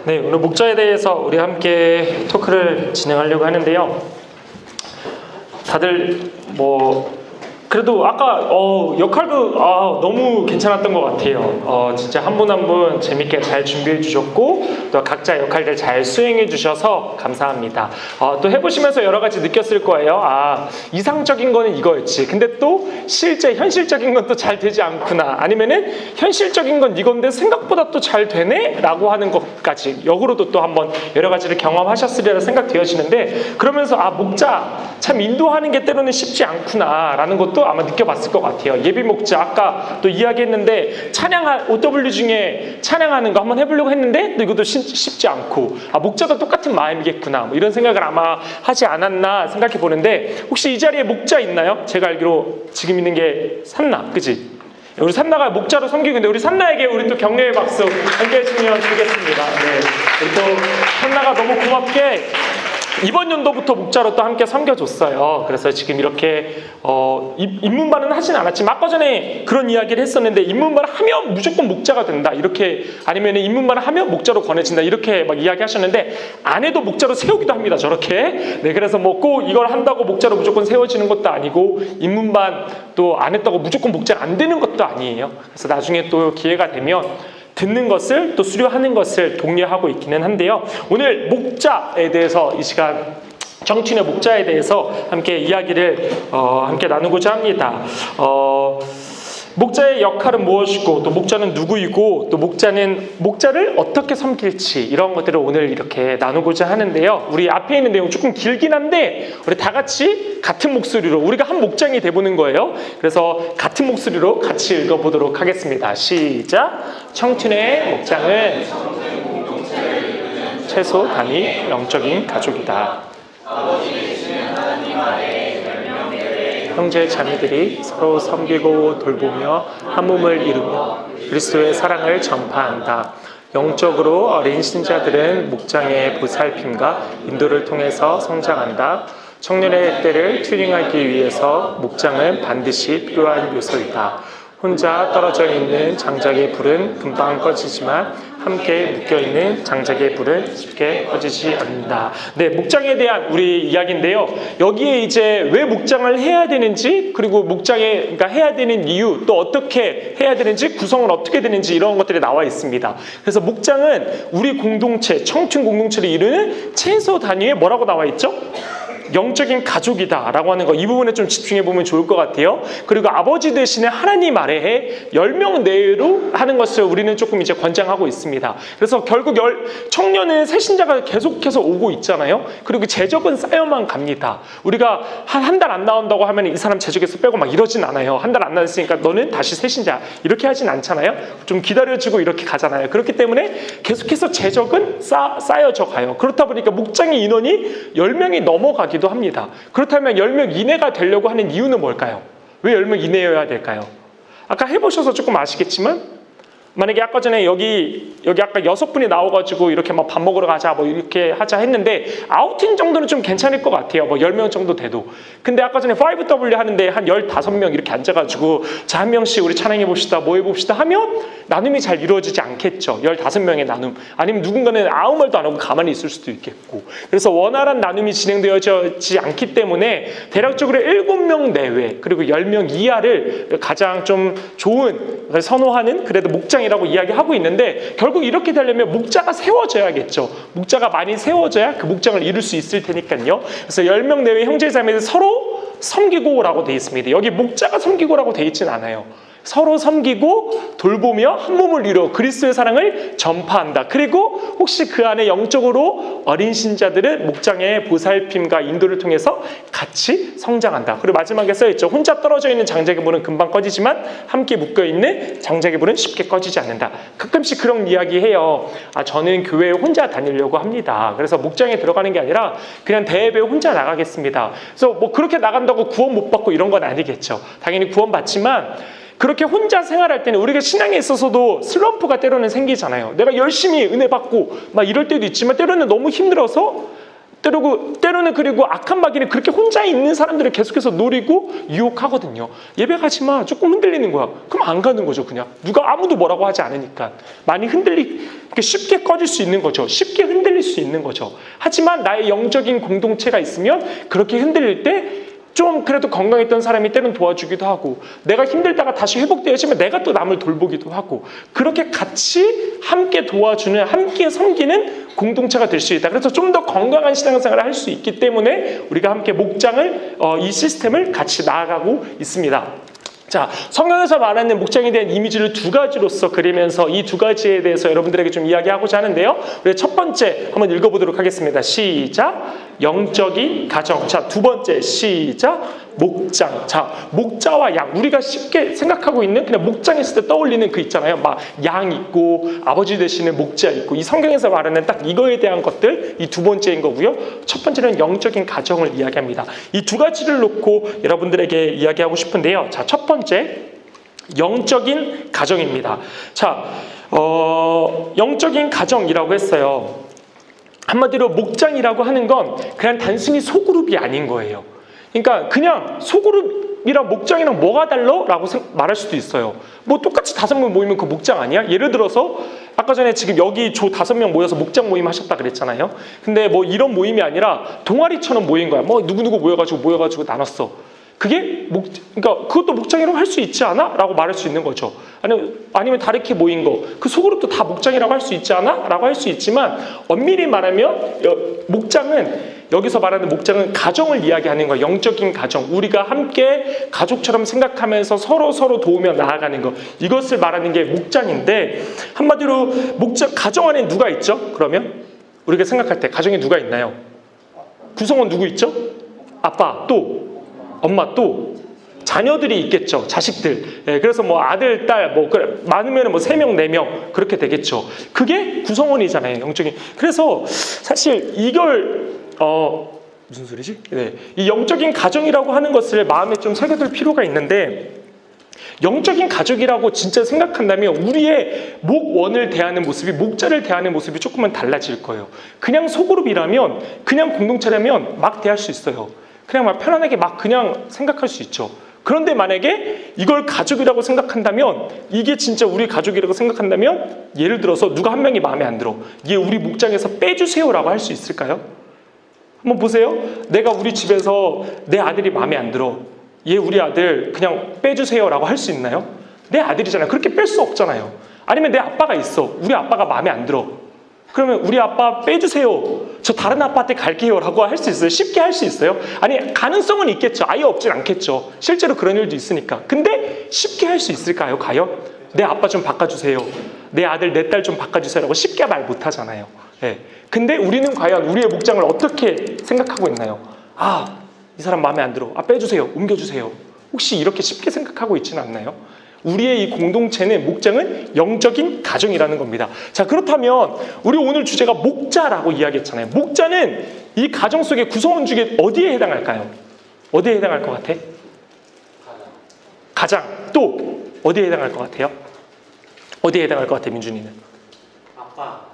네, 오늘 목자에 대해서 우리 함께 토크를 진행하려고 하는데요. 다들 그래도 아까 역할도 너무 괜찮았던 것 같아요. 진짜 한 분 한 분 재밌게 잘 준비해 주셨고 또 각자 역할들 잘 수행해 주셔서 감사합니다. 또 해보시면서 여러 가지 느꼈을 거예요. 이상적인 거는 이거였지. 근데 또 실제 현실적인 건 또 잘 되지 않구나. 아니면은 현실적인 건 이건데 생각보다 또 잘 되네? 라고 하는 것까지 역으로도 또 한번 여러 가지를 경험하셨으리라 생각되어지는데, 그러면서 목자 참 인도하는 게 때로는 쉽지 않구나 라는 것도 아마 느껴봤을 것 같아요. 예비 목자 아까 또 이야기했는데 OW 중에 찬양하는 거 한번 해보려고 했는데 또 이것도 쉽지 않고 목자도 똑같은 마음이겠구나 이런 생각을 아마 하지 않았나 생각해 보는데, 혹시 이 자리에 목자 있나요? 제가 알기로 지금 있는 게 산나, 그지? 우리 산나가 목자로 섬기고 있는데 우리 산나에게 우리 또 격려의 박수 함께 해주면 좋겠습니다. 네. 우리 또 산나가 너무 고맙게 이번 연도부터 목자로 또 함께 섬겨줬어요. 그래서 지금 이렇게 입문반은 하진 않았지만 아까 전에 그런 이야기를 했었는데, 입문반을 하면 무조건 목자가 된다 이렇게, 아니면 입문반을 하면 목자로 권해진다 이렇게 막 이야기하셨는데, 안 해도 목자로 세우기도 합니다. 저렇게. 네, 그래서 꼭 이걸 한다고 목자로 무조건 세워지는 것도 아니고, 입문반 또 안 했다고 무조건 목자가 안 되는 것도 아니에요. 그래서 나중에 또 기회가 되면 듣는 것을 또 수료하는 것을 독려하고 있기는 한데요. 오늘 목자에 대해서 이 시간 정춘의 목자에 대해서 함께 이야기를 함께 나누고자 합니다. 목자의 역할은 무엇이고 또 목자는 누구이고 또 목자를 어떻게 섬길지, 이런 것들을 오늘 이렇게 나누고자 하는데요. 우리 앞에 있는 내용 조금 길긴 한데 우리 다 같이 같은 목소리로 우리가 한 목장이 돼보는 거예요. 그래서 같은 목소리로 같이 읽어보도록 하겠습니다. 시작! 청춘의 목장은 최소 단위 영적인 가족이다. 형제 자매들이 서로 섬기고 돌보며 한 몸을 이루며 그리스도의 사랑을 전파한다. 영적으로 어린 신자들은 목장의 보살핌과 인도를 통해서 성장한다. 청년의 때를 튜닝하기 위해서 목장은 반드시 필요한 요소이다. 혼자 떨어져 있는 장작의 불은 금방 꺼지지만 함께 묶여있는 장작의 불은 쉽게 꺼지지 않는다. 네, 목장에 대한 우리 이야기인데요. 여기에 이제 왜 목장을 해야 되는지, 그리고 그러니까 해야 되는 이유, 또 어떻게 해야 되는지, 구성은 어떻게 되는지, 이런 것들이 나와 있습니다. 그래서 목장은 우리 공동체, 청춘 공동체를 이루는 최소 단위에 뭐라고 나와 있죠? 영적인 가족이다 라고 하는 거, 이 부분에 좀 집중해 보면 좋을 것 같아요. 그리고 아버지 대신에 하나님 아래에 10명 내로 하는 것을 우리는 조금 이제 권장하고 있습니다. 그래서 결국 청년은 새신자가 계속해서 오고 있잖아요. 그리고 재적은 쌓여만 갑니다. 우리가 한 달 안 나온다고 하면 이 사람 재적에서 빼고 막 이러진 않아요. 한 달 안 나왔으니까 너는 다시 새신자 이렇게 하진 않잖아요. 좀 기다려주고 이렇게 가잖아요. 그렇기 때문에 계속해서 재적은 쌓여져 가요. 그렇다 보니까 목장의 인원이 10명이 넘어가기도 합니다. 그렇다면 10명 이내가 되려고 하는 이유는 뭘까요? 왜 10명 이내여야 될까요? 아까 해보셔서 조금 아시겠지만, 만약에 아까 전에 여기 아까 6분이 나와가지고 이렇게 막 밥 먹으러 가자 이렇게 하자 했는데 아웃팅 정도는 좀 괜찮을 것 같아요. 10명 정도 돼도. 근데 아까 전에 5W 하는데 한 15명 이렇게 앉아가지고 자, 한 명씩 우리 찬양해 봅시다, 뭐 해봅시다 하면 나눔이 잘 이루어지지 않겠죠. 15명의 나눔. 아니면 누군가는 아무 말도 안 하고 가만히 있을 수도 있겠고. 그래서 원활한 나눔이 진행되어지지 않기 때문에 대략적으로 7명 내외 그리고 10명 이하를 가장 좀 좋은, 선호하는 그래도 목장이라고 이야기하고 있는데, 결국 이렇게 되려면 목자가 세워져야겠죠. 목자가 많이 세워져야 그 목장을 이룰 수 있을 테니까요. 그래서 10명 내외 형제자매들 서로 섬기고라고 되어 있습니다. 여기 목자가 섬기고라고 되어 있진 않아요. 서로 섬기고 돌보며 한 몸을 이루어 그리스도의 사랑을 전파한다. 그리고 혹시 그 안에 영적으로 어린 신자들은 목장의 보살핌과 인도를 통해서 같이 성장한다. 그리고 마지막에 써있죠. 혼자 떨어져 있는 장작의 불은 금방 꺼지지만 함께 묶여있는 장작의 불은 쉽게 꺼지지 않는다. 가끔씩 그런 이야기 해요. 저는 교회에 혼자 다니려고 합니다. 그래서 목장에 들어가는 게 아니라 그냥 대예배에 혼자 나가겠습니다. 그래서 그렇게 나간다고 구원 못 받고 이런 건 아니겠죠. 당연히 구원 받지만 그렇게 혼자 생활할 때는 우리가 신앙에 있어서도 슬럼프가 때로는 생기잖아요. 내가 열심히 은혜 받고 막 이럴 때도 있지만 때로는 너무 힘들어서 때로는 그리고 악한 마귀는 그렇게 혼자 있는 사람들을 계속해서 노리고 유혹하거든요. 예배 가지 마. 조금 흔들리는 거야. 그럼 안 가는 거죠, 그냥. 누가 아무도 뭐라고 하지 않으니까. 많이 쉽게 꺼질 수 있는 거죠. 쉽게 흔들릴 수 있는 거죠. 하지만 나의 영적인 공동체가 있으면 그렇게 흔들릴 때 좀 그래도 건강했던 사람이 때론 도와주기도 하고, 내가 힘들다가 다시 회복되어지면 내가 또 남을 돌보기도 하고, 그렇게 같이 함께 도와주는, 함께 섬기는 공동체가 될 수 있다. 그래서 좀 더 건강한 신앙생활을 할 수 있기 때문에 우리가 함께 목장을 이 시스템을 같이 나아가고 있습니다. 자, 성경에서 말하는 목장에 대한 이미지를 두 가지로서 그리면서 이 두 가지에 대해서 여러분들에게 좀 이야기하고자 하는데요. 우리 첫 번째 한번 읽어보도록 하겠습니다. 시작. 영적인 가정. 자, 두 번째 시작. 목장. 자, 목자와 양. 우리가 쉽게 생각하고 있는 그냥 목장 했을 때 떠올리는 그 있잖아요. 막 양 있고 아버지 되시는 목자 있고, 이 성경에서 말하는 딱 이거에 대한 것들, 이 두 번째인 거고요. 첫 번째는 영적인 가정을 이야기합니다. 이 두 가지를 놓고 여러분들에게 이야기하고 싶은데요. 자, 첫 번째 영적인 가정입니다. 자, 영적인 가정이라고 했어요. 한마디로 목장이라고 하는 건 그냥 단순히 소그룹이 아닌 거예요. 그러니까 그냥 소그룹이랑 목장이랑 뭐가 달라? 라고 말할 수도 있어요. 뭐 똑같이 5명 모이면 그 목장 아니야? 예를 들어서 아까 전에 지금 여기 조 5명 모여서 목장 모임 하셨다 그랬잖아요. 근데 뭐 이런 모임이 아니라 동아리처럼 모인 거야. 뭐 누구누구 모여가지고 나눴어. 그게 그러니까 그것도 목장이라고 할 수 있지 않아? 라고 말할 수 있는 거죠. 아니면 다르게 모인 거, 그 소그룹도 다 목장이라고 할 수 있지 않아? 라고 할 수 있지만, 엄밀히 말하면 여기서 말하는 목장은 가정을 이야기하는 거예요. 영적인 가정. 우리가 함께 가족처럼 생각하면서 서로 도우며 나아가는 것. 이것을 말하는 게 목장인데, 한마디로 가정 안에 누가 있죠? 그러면 우리가 생각할 때 가정에 누가 있나요? 구성원 누구 있죠? 아빠, 또 엄마, 또 자녀들이 있겠죠. 자식들. 예, 그래서 뭐 아들, 딸, 뭐 많으면 뭐 3명, 4명 그렇게 되겠죠. 그게 구성원이잖아요, 영적인. 그래서 사실 이걸 무슨 소리지? 네, 이 영적인 가정이라고 하는 것을 마음에 좀 새겨둘 필요가 있는데, 영적인 가족이라고 진짜 생각한다면 우리의 목원을 대하는 모습이, 목자를 대하는 모습이 조금은 달라질 거예요. 그냥 소그룹이라면, 그냥 공동체라면 막 대할 수 있어요. 그냥 막 편안하게 막 그냥 생각할 수 있죠. 그런데 만약에 이걸 가족이라고 생각한다면, 이게 진짜 우리 가족이라고 생각한다면, 예를 들어서 누가 한 명이 마음에 안 들어. 얘 우리 목장에서 빼주세요라고 할 수 있을까요? 한번 보세요. 내가 우리 집에서 내 아들이 마음에 안 들어. 얘 우리 아들 그냥 빼주세요라고 할 수 있나요? 내 아들이잖아요. 그렇게 뺄 수 없잖아요. 아니면 내 아빠가 있어. 우리 아빠가 마음에 안 들어. 그러면 우리 아빠 빼주세요. 저 다른 아빠한테 갈게요 라고 할 수 있어요? 쉽게 할 수 있어요? 아니, 가능성은 있겠죠. 아예 없진 않겠죠. 실제로 그런 일도 있으니까. 근데 쉽게 할 수 있을까요? 과연? 내 아빠 좀 바꿔주세요. 내 아들, 내 딸 좀 바꿔주세요 라고 쉽게 말 못하잖아요. 네. 근데 우리는 과연 우리의 목장을 어떻게 생각하고 있나요? 아, 이 사람 마음에 안 들어. 아, 빼주세요. 옮겨주세요. 혹시 이렇게 쉽게 생각하고 있지는 않나요? 우리의 이 공동체는, 목장은 영적인 가정이라는 겁니다. 자, 그렇다면 우리 오늘 주제가 목자라고 이야기했잖아요. 목자는 이 가정 속의 구성원 중에 어디에 해당할까요? 어디에 해당할 것 같아? 가장. 또 어디에 해당할 것 같아요? 어디에 해당할 것 같아, 민준이는?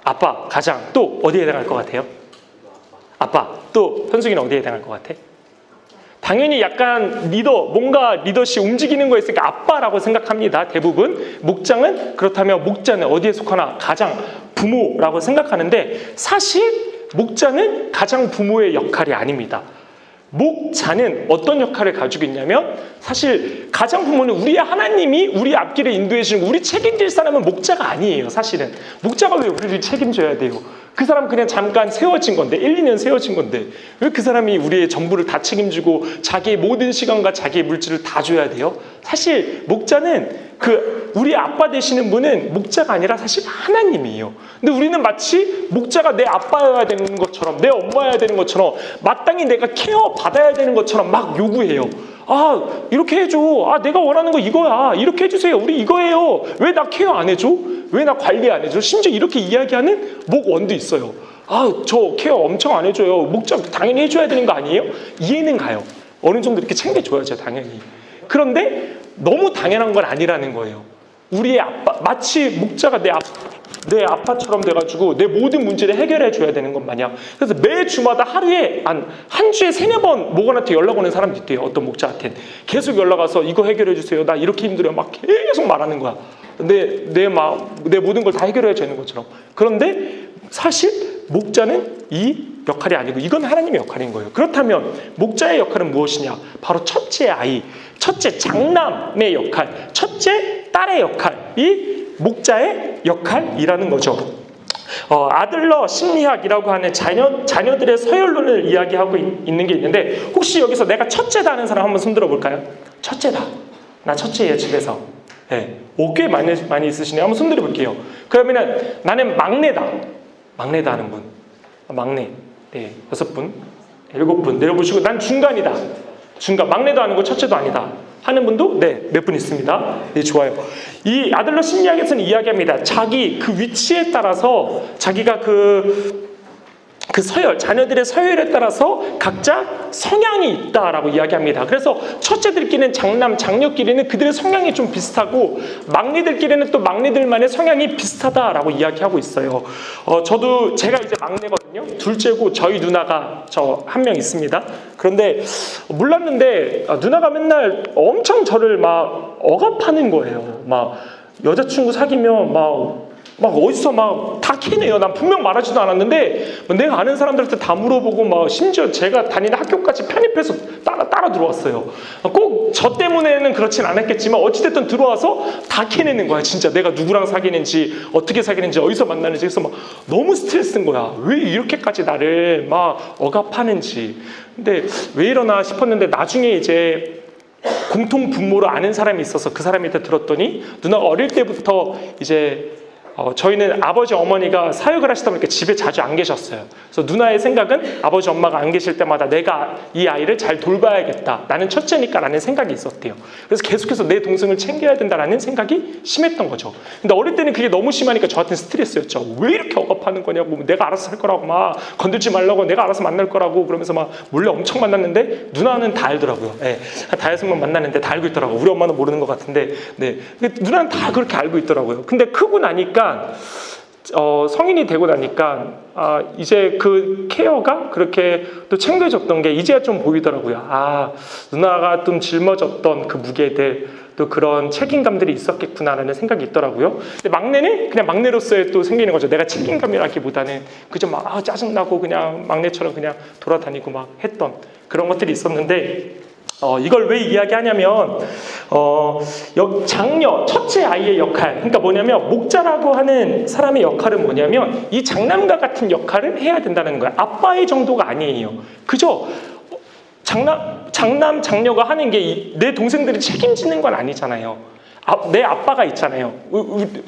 아빠. 가장. 또 어디에 해당할 것 같아요? 아빠. 또 현숙이는 어디에 해당할 것 같아? 당연히 약간 뭔가 리더십 움직이는 거에 있으니까 아빠라고 생각합니다. 대부분. 목장은, 그렇다면 목자는 어디에 속하나? 가장, 부모라고 생각하는데, 사실 목자는 가장 부모의 역할이 아닙니다. 목자는 어떤 역할을 가지고 있냐면, 사실 가장 부모는 우리의 하나님이 우리 앞길에 인도해 주는, 우리 책임질 사람은 목자가 아니에요. 사실은 목자가 왜 우리를 책임져야 돼요? 그 사람 그냥 잠깐 세워진 건데, 1, 2년 세워진 건데 왜 그 사람이 우리의 전부를 다 책임지고 자기의 모든 시간과 자기의 물질을 다 줘야 돼요? 사실 목자는 우리 아빠 되시는 분은 목자가 아니라 사실 하나님이에요. 근데 우리는 마치 목자가 내 아빠여야 되는 것처럼, 내 엄마여야 되는 것처럼, 마땅히 내가 케어 받아야 되는 것처럼 막 요구해요. 아, 이렇게 해줘. 아, 내가 원하는 거 이거야. 이렇게 해주세요. 우리 이거예요. 왜 나 케어 안 해줘? 왜 나 관리 안 해줘? 심지어 이렇게 이야기하는 목원도 있어요. 아, 저 케어 엄청 안 해줘요. 목자 당연히 해줘야 되는 거 아니에요? 이해는 가요. 어느 정도 이렇게 챙겨줘야죠, 당연히. 그런데 너무 당연한 건 아니라는 거예요. 우리의 아빠, 마치 목자가 내 내 아빠처럼 돼가지고 내 모든 문제를 해결해 줘야 되는 것 마냥. 그래서 매 주마다 하루에 한 주에 3-4번 목원한테 연락 오는 사람도 있대요. 어떤 목자한테 계속 연락 와서 이거 해결해 주세요. 나 이렇게 힘들어요. 막 계속 말하는 거야. 내 모든 걸 다 해결해 줘야 되는 것처럼. 그런데 사실 목자는 이 역할이 아니고 이건 하나님의 역할인 거예요. 그렇다면 목자의 역할은 무엇이냐? 바로 첫째 아이, 첫째 장남의 역할, 첫째 딸의 역할이 목자의 역할이라는 거죠. 아들러 심리학이라고 하는 자녀들의 서열론을 이야기하고 있는 게 있는데, 혹시 여기서 내가 첫째다 하는 사람 한번 손들어 볼까요? 첫째다. 나 첫째예요, 집에서. 네. 꽤 많이 있으시네요. 한번 손들어 볼게요. 그러면은 나는 막내다. 막내다 하는 분. 막내. 네, 6분, 7분 내려보시고 난 중간이다. 중간. 막내도 아니고 첫째도 아니다 하는 분도 몇 분 있습니다. 네, 좋아요. 이 아들러 심리학에서는 이야기합니다. 자기 그 위치에 따라서 자기가 그 서열, 자녀들의 서열에 따라서 각자 성향이 있다라고 이야기합니다. 그래서 첫째들끼리는 장남, 장녀끼리는 그들의 성향이 좀 비슷하고 막내들끼리는 또 막내들만의 성향이 비슷하다라고 이야기하고 있어요. 제가 이제 막내거든요. 둘째고 저희 누나가 저 한 명 있습니다. 그런데 몰랐는데 누나가 맨날 엄청 저를 막 억압하는 거예요. 막 여자친구 사귀면 막 어디서 막 다 캐내요. 난 분명 말하지도 않았는데 내가 아는 사람들한테 다 물어보고 막 심지어 제가 다니는 학교까지 편입해서 따라 들어왔어요. 꼭 저 때문에는 그렇진 않았겠지만 어찌됐든 들어와서 다 캐내는 거야. 진짜 내가 누구랑 사귀는지, 어떻게 사귀는지, 어디서 만나는지. 그래서 막 너무 스트레스인 거야. 왜 이렇게까지 나를 막 억압하는지. 근데 왜 이러나 싶었는데 나중에 이제 공통 분모로 아는 사람이 있어서 그 사람한테 들었더니 누나가 어릴 때부터 이제 저희는 아버지 어머니가 사역을 하시다 보니까 집에 자주 안 계셨어요. 그래서 누나의 생각은 아버지 엄마가 안 계실 때마다 내가 이 아이를 잘 돌봐야겠다. 나는 첫째니까 라는 생각이 있었대요. 그래서 계속해서 내 동생을 챙겨야 된다라는 생각이 심했던 거죠. 근데 어릴 때는 그게 너무 심하니까 저한테는 스트레스였죠. 왜 이렇게 억압하는 거냐고, 내가 알아서 할 거라고 막 건들지 말라고, 내가 알아서 만날 거라고 그러면서 막 몰래 엄청 만났는데 누나는 다 알더라고요. 네, 다 5명 만났는데 다 알고 있더라고요. 우리 엄마는 모르는 것 같은데 누나는 다 그렇게 알고 있더라고요. 근데 크고 나니까 성인이 되고 나니까 이제 그 케어가 그렇게 또 챙겨줬던 게 이제야 좀 보이더라고요. 누나가 좀 짊어졌던 그 무게들, 또 그런 책임감들이 있었겠구나라는 생각이 있더라고요. 근데 막내는 그냥 막내로서의 또 생기는 거죠. 내가 책임감이라기보다는 그저 막 짜증나고 그냥 막내처럼 그냥 돌아다니고 막 했던 그런 것들이 있었는데, 이걸 왜 이야기하냐면 장녀, 첫째 아이의 역할, 그러니까 뭐냐면 목자라고 하는 사람의 역할은 뭐냐면 이 장남과 같은 역할을 해야 된다는 거야. 아빠의 정도가 아니에요. 그죠? 장남, 장녀가 하는 게 내 동생들이 책임지는 건 아니잖아요. 내 아빠가 있잖아요.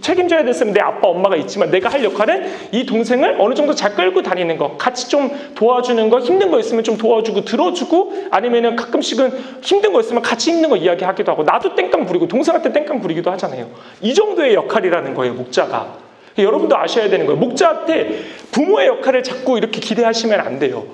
책임져야 됐으면 내 아빠, 엄마가 있지만 내가 할 역할은 이 동생을 어느 정도 잘 끌고 다니는 거, 같이 좀 도와주는 거, 힘든 거 있으면 좀 도와주고 들어주고, 아니면은 가끔씩은 힘든 거 있으면 같이 힘든 거 이야기하기도 하고, 나도 땡깡 부리고 동생한테 땡깡 부리기도 하잖아요. 이 정도의 역할이라는 거예요, 목자가. 여러분도 아셔야 되는 거예요. 목자한테 부모의 역할을 자꾸 이렇게 기대하시면 안 돼요.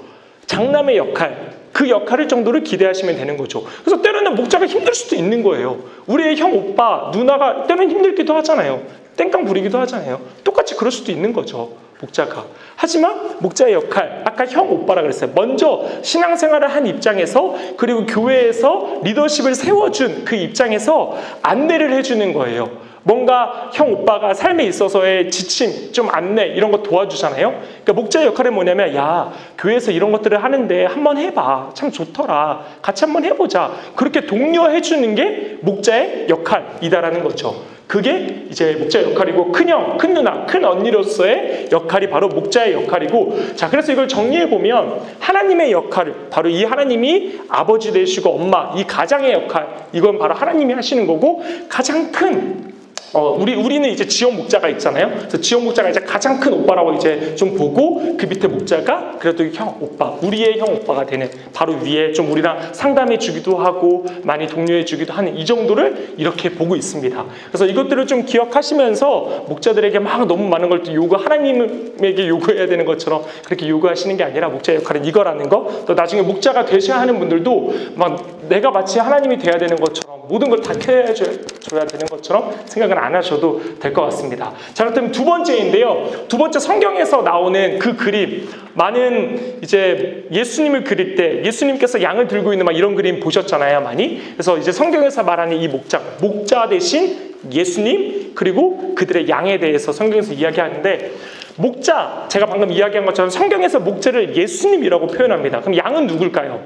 장남의 역할, 그 역할을 정도를 기대하시면 되는 거죠. 그래서 때로는 목자가 힘들 수도 있는 거예요. 우리의 형, 오빠, 누나가 때로는 힘들기도 하잖아요. 땡깡 부리기도 하잖아요. 똑같이 그럴 수도 있는 거죠, 목자가. 하지만 목자의 역할, 아까 형, 오빠라 그랬어요. 먼저 신앙생활을 한 입장에서, 그리고 교회에서 리더십을 세워준 그 입장에서 안내를 해주는 거예요. 뭔가 형, 오빠가 삶에 있어서의 지침, 좀 안내 이런 거 도와주잖아요. 그러니까 목자의 역할은 뭐냐면, 야, 교회에서 이런 것들을 하는데 한번 해봐. 참 좋더라. 같이 한번 해보자. 그렇게 독려해주는 게 목자의 역할이다라는 거죠. 그게 이제 목자의 역할이고, 큰형, 큰 누나, 큰 언니로서의 역할이 바로 목자의 역할이고, 자, 그래서 이걸 정리해보면 하나님의 역할, 바로 이 하나님이 아버지 되시고 엄마, 이 가장의 역할, 이건 바로 하나님이 하시는 거고, 가장 큰 우리는 이제 지역 목자가 있잖아요. 그래서 지역 목자가 이제 가장 큰 오빠라고 이제 좀 보고, 그 밑에 목자가 그래도 형, 오빠, 우리의 형, 오빠가 되는 바로 위에 좀 우리랑 상담해 주기도 하고 많이 독려해 주기도 하는 이 정도를 이렇게 보고 있습니다. 그래서 이것들을 좀 기억하시면서 목자들에게 막 너무 많은 걸 또 하나님에게 요구해야 되는 것처럼 그렇게 요구하시는 게 아니라 목자의 역할은 이거라는 거, 또 나중에 목자가 되셔야 하는 분들도 막 내가 마치 하나님이 돼야 되는 것처럼 모든 걸 다 켜줘야 되는 것처럼 생각은 안 하셔도 될 것 같습니다. 자, 그렇다면 두 번째인데요. 두 번째 성경에서 나오는 그 그림, 많은 이제 예수님을 그릴 때 예수님께서 양을 들고 있는 막 이런 그림 보셨잖아요, 많이. 그래서 이제 성경에서 말하는 이 목자 대신 예수님 그리고 그들의 양에 대해서 성경에서 이야기하는데, 목자, 제가 방금 이야기한 것처럼 성경에서 목자를 예수님이라고 표현합니다. 그럼 양은 누굴까요?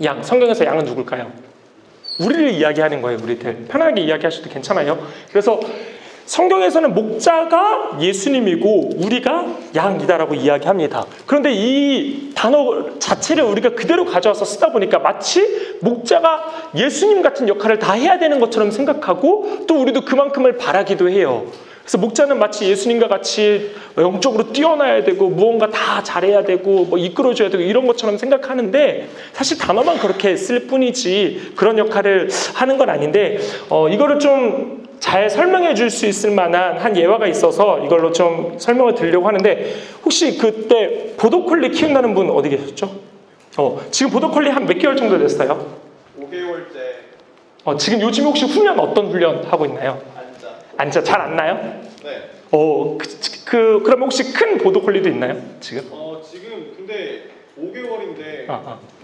양, 성경에서 양은 누굴까요? 우리를 이야기하는 거예요. 우리들 편하게 이야기하셔도 괜찮아요. 그래서 성경에서는 목자가 예수님이고 우리가 양이다라고 이야기합니다. 그런데 이 단어 자체를 우리가 그대로 가져와서 쓰다 보니까 마치 목자가 예수님 같은 역할을 다 해야 되는 것처럼 생각하고, 또 우리도 그만큼을 바라기도 해요. 그래서 목자는 마치 예수님과 같이 영적으로 뛰어나야 되고 무언가 다 잘해야 되고 뭐 이끌어줘야 되고 이런 것처럼 생각하는데, 사실 단어만 그렇게 쓸 뿐이지 그런 역할을 하는 건 아닌데, 이거를 좀 잘 설명해 줄 수 있을 만한 한 예화가 있어서 이걸로 좀 설명을 드리려고 하는데, 혹시 그때 보더콜리 키운다는 분 어디 계셨죠? 지금 보더콜리 한 몇 개월 정도 됐어요? 5개월째. 지금 요즘 혹시 훈련 어떤 훈련 하고 있나요? 앉아 잘 안 나요? 네. 그럼 혹시 큰 보더콜리도 있나요? 지금? 지금 근데 5개월인데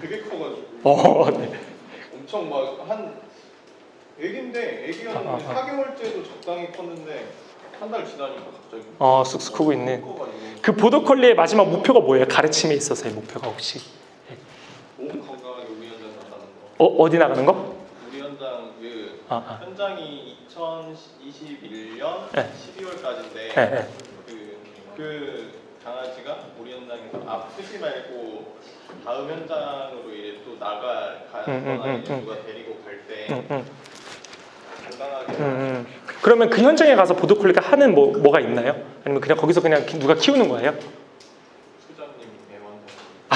되게 커가지고. 네. 엄청 막 한 애기인데 애기였는데 4개월째도 적당히 컸는데 한 달 지나니까 갑자기. 쑥쑥 크고 있는. 커가지고. 그 보더콜리의 마지막 목표가 뭐예요? 가르침에 있어서의 목표가 혹시? 몸 건강하게 우리 현장 나가는 거. 어디 나가는 거? 우리 현장 현장이 2021년 네. 12월까지인데 네. 그 강아지가 우리 현장에서 아프지 말고 다음 현장으로 이제 또 나가거나 누가 데리고 갈 때 건강하게. 그러면 그 현장에 가서 보더콜리가 하는 뭐가 있나요? 아니면 그냥 거기서 그냥 누가 키우는 거예요?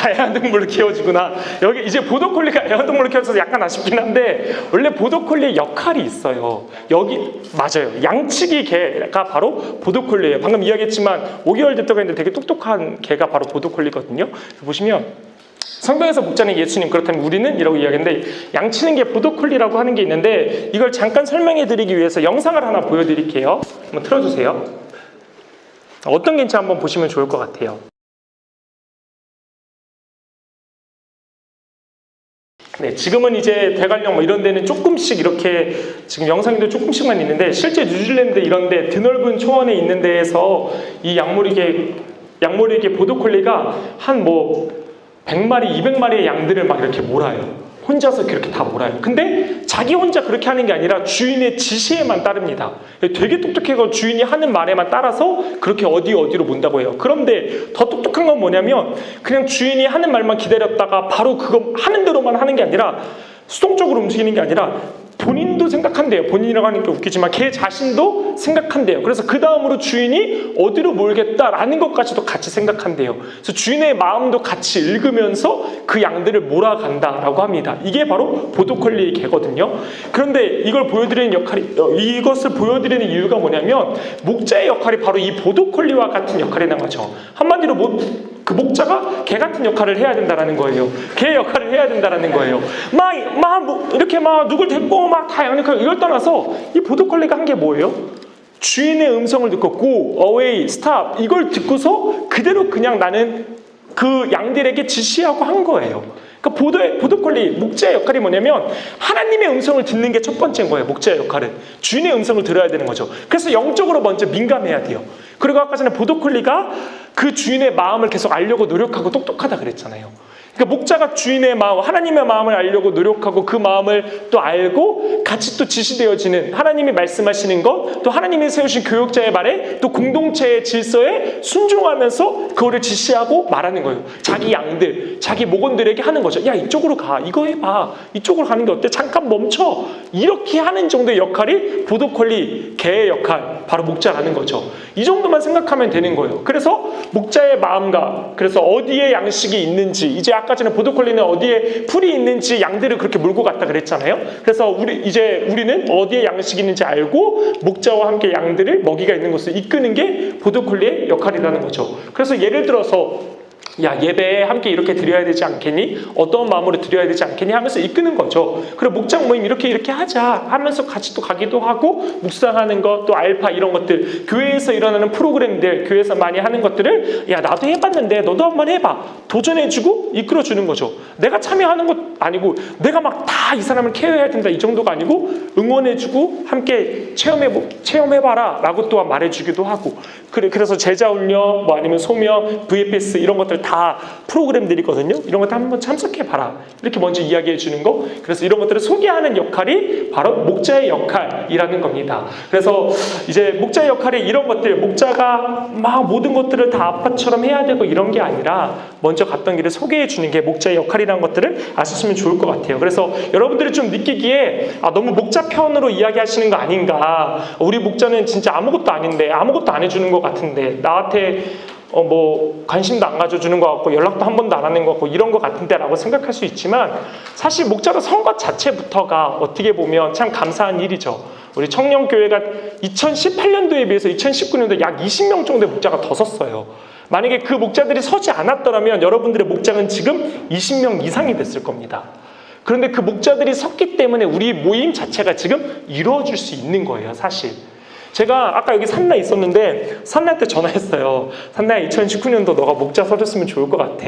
애완동물로 키워주구나. 여기 이제 보더콜리가 애완동물로 키워서 약간 아쉽긴 한데, 원래 보더콜리의 역할이 있어요. 여기 맞아요. 양치기 개가 바로 보더콜리예요. 방금 이야기했지만 5개월 됐다고 했는데 되게 똑똑한 개가 바로 보더콜리거든요. 보시면 성경에서 목자는 예수님, 그렇다면 우리는? 이라고 이야기했는데, 양치는 게 보더콜리라고 하는 게 있는데, 이걸 잠깐 설명해 드리기 위해서 영상을 하나 보여드릴게요. 한번 틀어주세요. 어떤 개인지 한번 보시면 좋을 것 같아요. 네, 지금은 이제 대관령 뭐 이런 데는 조금씩 이렇게 지금 영상도 조금씩만 있는데, 실제 뉴질랜드 이런 데 드넓은 초원에 있는 데에서 이 양모리개 보더콜리가 한 100마리, 200마리의 양들을 막 이렇게 몰아요. 혼자서 그렇게 다 몰아요. 근데 자기 혼자 그렇게 하는 게 아니라 주인의 지시에만 따릅니다. 되게 똑똑해서 주인이 하는 말에만 따라서 그렇게 어디로 몬다고 해요. 그런데 더 똑똑한 건 뭐냐면, 그냥 주인이 하는 말만 기다렸다가 바로 그거 하는 대로만 하는 게 아니라, 수동적으로 움직이는 게 아니라 본인도 생각한대요. 본인이라고 하는 게 웃기지만 걔 자신도 생각한대요. 그래서 그 다음으로 주인이 어디로 몰겠다라는 것까지도 같이 생각한대요. 그래서 주인의 마음도 같이 읽으면서 그 양들을 몰아간다라고 합니다. 이게 바로 보더콜리의 개거든요. 그런데 이것을 보여드리는 이유가 뭐냐면, 목자의 역할이 바로 이 보더콜리와 같은 역할이 나가죠. 한마디로 그 목자가 개 같은 역할을 해야 된다라는 거예요. 개 역할을 해야 된다라는 거예요. 이렇게 누굴 데리고 다 이걸 떠나서 이 보더콜리가 한 게 뭐예요? 주인의 음성을 듣고 go, away, stop 이걸 듣고서 그대로 그냥 나는 그 양들에게 지시하고 한 거예요. 그러니까 보더콜리 목자의 역할이 뭐냐면, 하나님의 음성을 듣는 게 첫 번째인 거예요. 목자의 역할은 주인의 음성을 들어야 되는 거죠. 그래서 영적으로 먼저 민감해야 돼요. 그리고 아까 전에 보더콜리가 그 주인의 마음을 계속 알려고 노력하고 똑똑하다 그랬잖아요. 그러니까 목자가 주인의 마음, 하나님의 마음을 알려고 노력하고 그 마음을 또 알고 같이 또 지시되어지는, 하나님이 말씀하시는 것, 또 하나님이 세우신 교육자의 말에, 또 공동체의 질서에 순종하면서 그거를 지시하고 말하는 거예요. 자기 양들, 자기 목원들에게 하는 거죠. 야, 이쪽으로 가, 이거 해봐, 이쪽으로 가는 게 어때? 잠깐 멈춰. 이렇게 하는 정도의 역할이 보더콜리 개의 역할, 바로 목자라는 거죠. 이 정도만 생각하면 되는 거예요. 그래서 목자의 마음과, 그래서 어디에 양식이 있는지, 이제 아까 전에 보더콜리는 어디에 풀이 있는지 양들을 그렇게 몰고 갔다 그랬잖아요. 그래서 우리는 어디에 양식이 있는지 알고 목자와 함께 양들을 먹이가 있는 곳을 이끄는 게 보더콜리의 역할이라는 거죠. 그래서 예를 들어서 야, 예배에 함께 이렇게 드려야 되지 않겠니? 어떤 마음으로 드려야 되지 않겠니? 하면서 이끄는 거죠. 그리고 목장 모임 이렇게 하자 하면서 같이 또 가기도 하고, 묵상하는 것, 또 알파 이런 것들, 교회에서 일어나는 프로그램들, 교회에서 많이 하는 것들을 야, 나도 해봤는데 너도 한번 해봐, 도전해주고 이끌어주는 거죠. 내가 참여하는 것 아니고 내가 막 다 이 사람을 케어해야 된다 이 정도가 아니고, 응원해주고 함께 체험해봐라 라고 또한 말해주기도 하고. 그래서 제자훈련, 뭐 아니면 소명, VFS 이런 것들 다 프로그램들이거든요. 이런 것들 한번 참석해봐라 이렇게 먼저 이야기해 주는 거. 그래서 이런 것들을 소개하는 역할이 바로 목자의 역할이라는 겁니다. 그래서 이제 목자의 역할이 이런 것들, 목자가 막 모든 것들을 다 아빠처럼 해야 되고 이런 게 아니라 먼저 갔던 길을 소개해 주는 게 목자의 역할이라는 것들을 아셨으면 좋을 것 같아요. 그래서 여러분들이 좀 느끼기에 너무 목자 편으로 이야기하시는 거 아닌가, 우리 목자는 진짜 아무것도 아닌데, 아무것도 안 해주는 것 같은데, 나한테 뭐 관심도 안 가져주는 것 같고 연락도 한 번도 안 하는 것 같고 이런 것 같은데 라고 생각할 수 있지만, 사실 목자로 선 것 자체부터가 어떻게 보면 참 감사한 일이죠. 우리 청년교회가 2018년도에 비해서 2019년도에 약 20명 정도의 목자가 더 섰어요. 만약에 그 목자들이 서지 않았더라면 여러분들의 목장은 지금 20명 이상이 됐을 겁니다. 그런데 그 목자들이 섰기 때문에 우리 모임 자체가 지금 이루어질 수 있는 거예요. 사실 제가 아까 여기 산나에 있었는데 산나한테 전화했어요. 산나야, 2019년도 너가 목자 서줬으면 좋을 것 같아.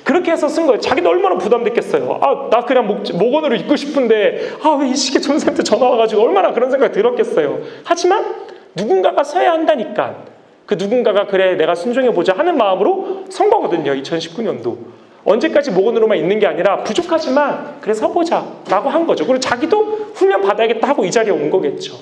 그렇게 해서 쓴 거예요. 자기도 얼마나 부담됐겠어요. 나 그냥 목원으로 있고 싶은데 왜 이 시기에 전사한테 전화 와가지고 얼마나 그런 생각이 들었겠어요. 하지만 누군가가 서야 한다니까, 그 누군가가 그래 내가 순종해보자 하는 마음으로 선 거거든요. 2019년도 언제까지 목원으로만 있는 게 아니라 부족하지만 그래 서보자 라고 한 거죠. 그리고 자기도 훈련 받아야겠다 하고 이 자리에 온 거겠죠.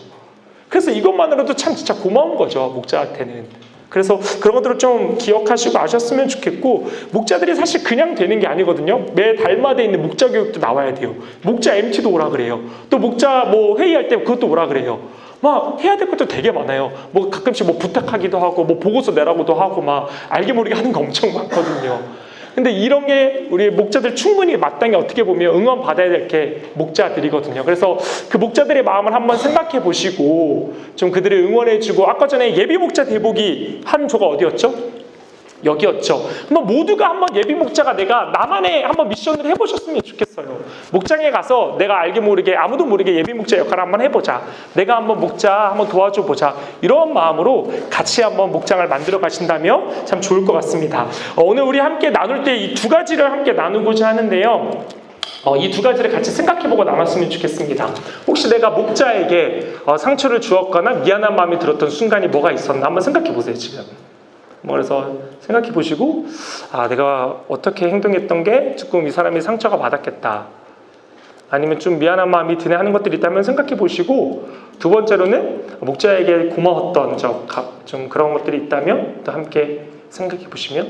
그래서 이것만으로도 참 진짜 고마운 거죠, 목자한테는. 그래서 그런 것들을 좀 기억하시고 아셨으면 좋겠고, 목자들이 사실 그냥 되는 게 아니거든요. 매 달마다 있는 목자 교육도 나와야 돼요. 목자 MT도 오라 그래요. 또 목자 뭐 회의할 때 그것도 오라 그래요. 막 해야 될 것도 되게 많아요. 뭐 가끔씩 뭐 부탁하기도 하고 뭐 보고서 내라고도 하고 막 알게 모르게 하는 거 엄청 많거든요. 근데 이런 게 우리 목자들 충분히 마땅히 어떻게 보면 응원 받아야 될 게 목자들이거든요. 그래서 그 목자들의 마음을 한번 생각해 보시고 좀 그들을 응원해 주고, 아까 전에 예비 목자 대복이 한 조가 어디였죠? 여기였죠. 한번 모두가 한번 예비 목자가 내가 나만의 한번 미션을 해보셨으면 좋겠어요. 목장에 가서 내가 알게 모르게 아무도 모르게 예비 목자 역할을 한번 해보자. 내가 한번 목자 한번 도와줘 보자. 이런 마음으로 같이 한번 목장을 만들어 가신다면 참 좋을 것 같습니다. 오늘 우리 함께 나눌 때 이 두 가지를 함께 나누고자 하는데요. 이 두 가지를 같이 생각해보고 나눴으면 좋겠습니다. 혹시 내가 목자에게 상처를 주었거나 미안한 마음이 들었던 순간이 뭐가 있었나 한번 생각해보세요. 지금 그래서 생각해 보시고, 내가 어떻게 행동했던 게 조금 이 사람이 상처가 받았겠다, 아니면 좀 미안한 마음이 드네 하는 것들이 있다면 생각해 보시고, 두 번째로는 목자에게 고마웠던 좀 그런 것들이 있다면 또 함께 생각해 보시면